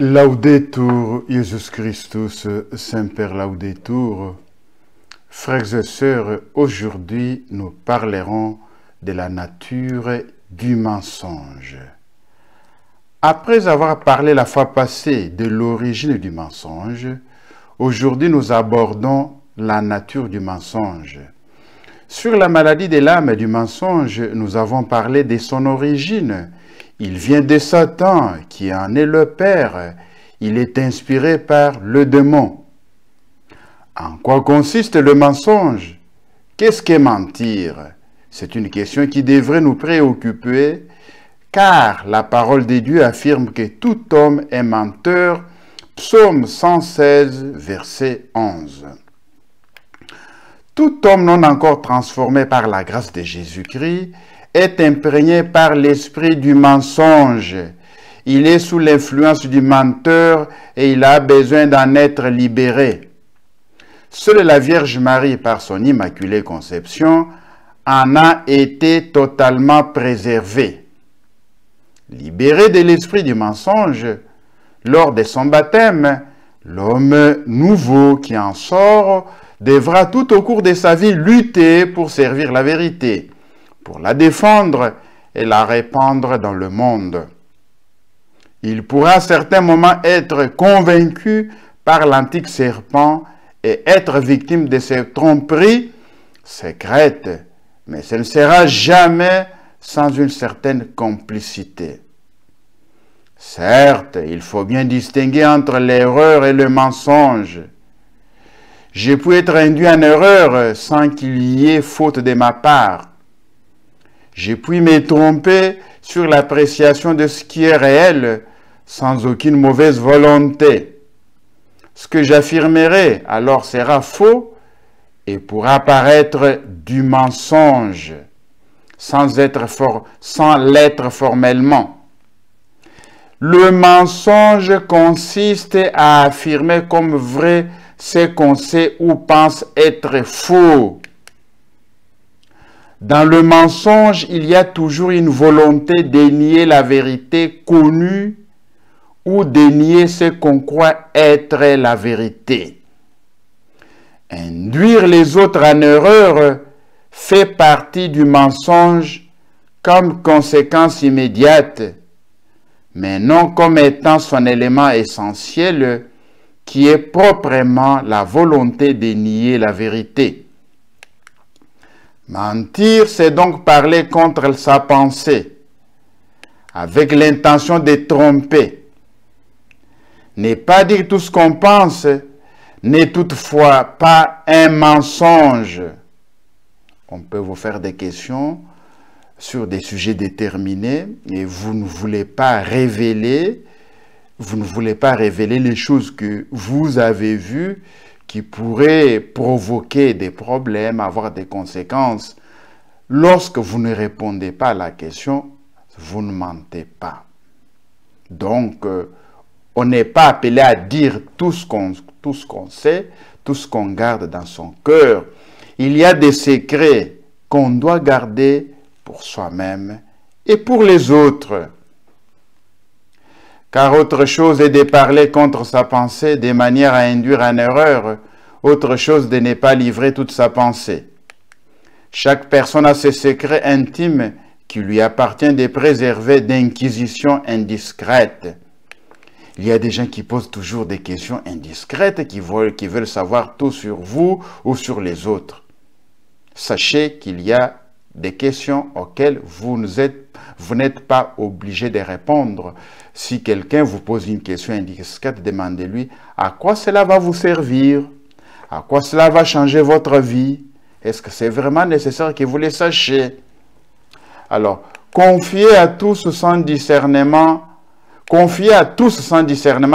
Laudetur Jesus Christus, Semper Laudetur. Frères et sœurs, aujourd'hui nous parlerons de la nature du mensonge. Après avoir parlé la fois passée de l'origine du mensonge, aujourd'hui nous abordons la nature du mensonge. Sur la maladie de l'âme du mensonge, nous avons parlé de son origine. Il vient de Satan, qui en est le père. Il est inspiré par le démon. En quoi consiste le mensonge? Qu'est-ce qu'est mentir? C'est une question qui devrait nous préoccuper, car la parole de Dieu affirme que tout homme est menteur. Psaume 116, verset 11. Tout homme non encore transformé par la grâce de Jésus-Christ est imprégné par l'esprit du mensonge. Il est sous l'influence du menteur et il a besoin d'en être libéré. Seule la Vierge Marie, par son immaculée conception, en a été totalement préservée. Libéré de l'esprit du mensonge, lors de son baptême, l'homme nouveau qui en sort devra tout au cours de sa vie lutter pour servir la vérité, pour la défendre et la répandre dans le monde. Il pourra à certains moments être convaincu par l'antique serpent et être victime de ses tromperies secrètes, mais ce ne sera jamais sans une certaine complicité. Certes, il faut bien distinguer entre l'erreur et le mensonge. J'ai pu être induit en erreur sans qu'il y ait faute de ma part. J'ai pu me tromper sur l'appréciation de ce qui est réel sans aucune mauvaise volonté. Ce que j'affirmerai alors sera faux et pourra paraître du mensonge sans l'être formellement. Le mensonge consiste à affirmer comme vrai ce qu'on sait ou pense être faux. Dans le mensonge, il y a toujours une volonté de nier la vérité connue ou de nier ce qu'on croit être la vérité. Induire les autres en erreur fait partie du mensonge comme conséquence immédiate, mais non comme étant son élément essentiel qui est proprement la volonté de nier la vérité. Mentir, c'est donc parler contre sa pensée, avec l'intention de tromper. Ne pas dire tout ce qu'on pense n'est toutefois pas un mensonge. On peut vous faire des questions sur des sujets déterminés et vous ne voulez pas révéler les choses que vous avez vues qui pourraient provoquer des problèmes, avoir des conséquences. Lorsque vous ne répondez pas à la question, vous ne mentez pas. Donc, on n'est pas appelé à dire tout ce qu'on sait, tout ce qu'on garde dans son cœur. Il y a des secrets qu'on doit garder pour soi-même et pour les autres. Car autre chose est de parler contre sa pensée de manière à induire en erreur, autre chose de ne pas livrer toute sa pensée. Chaque personne a ses secrets intimes qui lui appartient de préserver d'inquisitions indiscrètes. Il y a des gens qui posent toujours des questions indiscrètes, qui veulent savoir tout sur vous ou sur les autres. Sachez qu'il y a des questions auxquelles vous n'êtes pas obligé de répondre. Si quelqu'un vous pose une question indiscrète, demandez-lui à quoi cela va vous servir, à quoi cela va changer votre vie. Est-ce que c'est vraiment nécessaire que vous le sachiez? Alors, confiez à tous sans discernement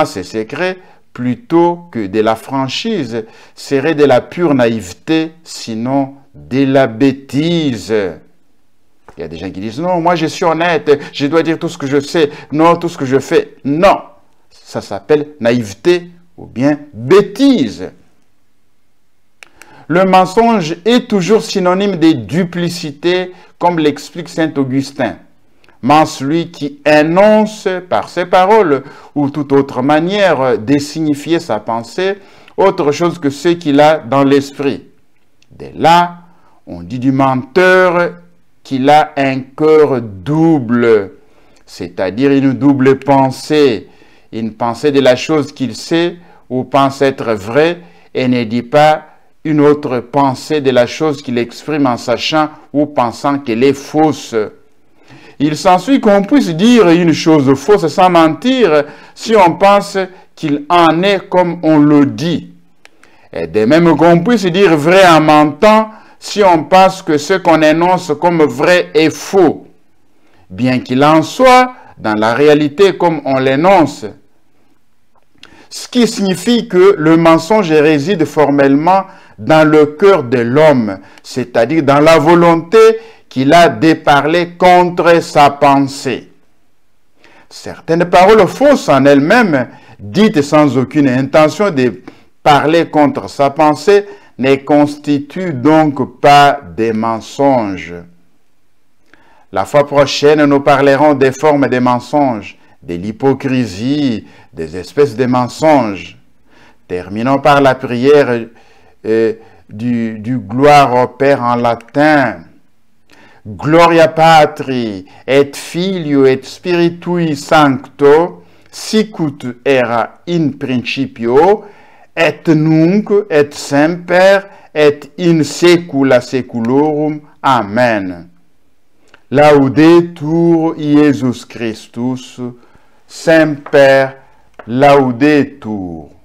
ces secrets plutôt que de la franchise serait de la pure naïveté, sinon de la bêtise. Il y a des gens qui disent, non, moi je suis honnête, je dois dire tout ce que je sais, non, tout ce que je fais. Non, ça s'appelle naïveté ou bien bêtise. Le mensonge est toujours synonyme de duplicité, comme l'explique saint Augustin. celui qui énonce par ses paroles ou toute autre manière de signifier sa pensée, autre chose que ce qu'il a dans l'esprit. Dès là, on dit du menteur qu'il a un cœur double, c'est-à-dire une double pensée, une pensée de la chose qu'il sait ou pense être vraie et ne dit pas une autre pensée de la chose qu'il exprime en sachant ou pensant qu'elle est fausse. Il s'ensuit qu'on puisse dire une chose fausse sans mentir si on pense qu'il en est comme on le dit. Et de même qu'on puisse dire vrai en mentant si on pense que ce qu'on énonce comme vrai est faux, bien qu'il en soit dans la réalité comme on l'énonce. Ce qui signifie que le mensonge réside formellement dans le cœur de l'homme, c'est-à-dire dans la volonté qu'il a de parler contre sa pensée. Certaines paroles fausses en elles-mêmes, dites sans aucune intention de parler contre sa pensée, ne constituent donc pas des mensonges. La fois prochaine, nous parlerons des formes des mensonges, de l'hypocrisie, des espèces de mensonges. Terminons par la prière du gloire au Père en latin. Gloria Patri et Filio et Spiritui Sancto, sicut era in principio, et nunc et semper et in saecula saeculorum. Amen. Laudetur Iesus Christus, semper laudetur.